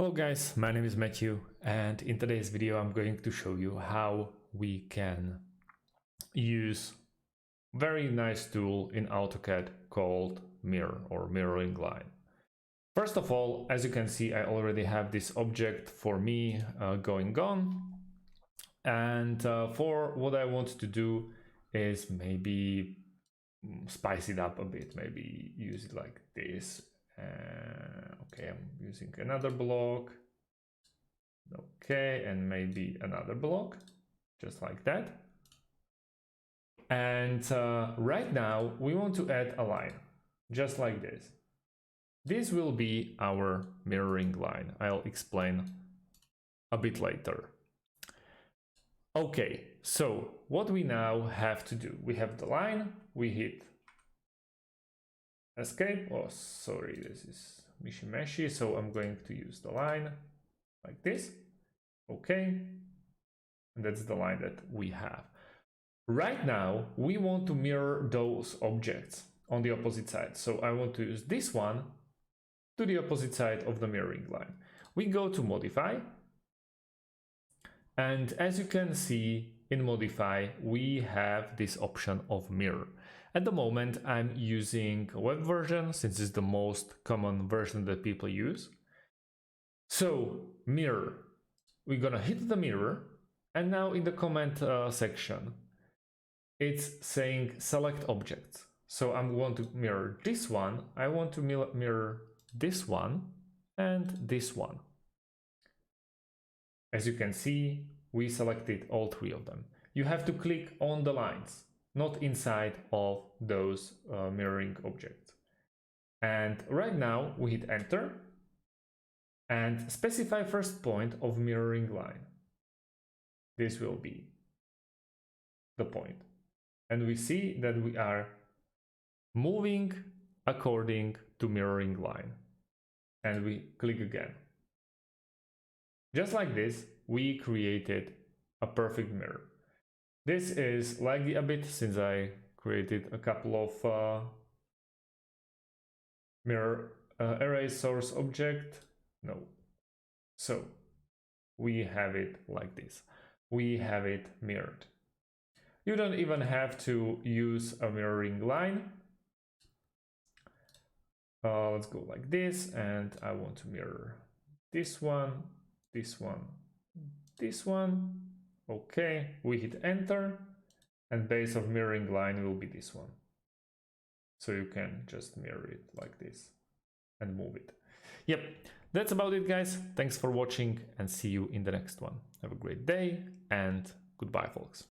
Hello guys, my name is Matthew, and in today's video I'm going to show you how we can use very nice tool in AutoCAD called mirror or mirroring line. First of all, as you can see, I already have this object for me going on, and for what I want to do is maybe spice it up a bit, maybe use it like this. Okay, I'm using another block. Okay, and maybe another block, just like that. And right now we want to add a line, just like this. This will be our mirroring line. I'll explain a bit later. Okay, so what we now have to do, we have the line, we hit escape. Oh, sorry, this is mishy-meshy, so I'm going to use the line like this. Okay, and that's the line that we have. Right now, we want to mirror those objects on the opposite side. So I want to use this one to the opposite side of the mirroring line. We go to Modify, and as you can see in Modify, we have this option of mirror. At the moment, I'm using a web version since it's the most common version that people use. So mirror, we're gonna hit the mirror, and now in the comment section, it's saying select objects. So I'm going to mirror this one, I want to mirror this one and this one. As you can see, we selected all three of them. You have to click on the lines, not inside of those mirroring objects. And right now we hit enter and specify first point of mirroring line. This will be the point. And we see that we are moving according to mirroring line. And we click again. Just like this, we created a perfect mirror. This is laggy a bit since I created a couple of mirror array source object. No. So we have it like this. We have it mirrored. You don't even have to use a mirroring line. Let's go like this, and I want to mirror this one, this one, this one. Okay, we hit enter, and base of mirroring line will be this one. So you can just mirror it like this and move it. Yep, that's about it, guys. Thanks for watching, and see you in the next one. Have a great day, and goodbye, folks.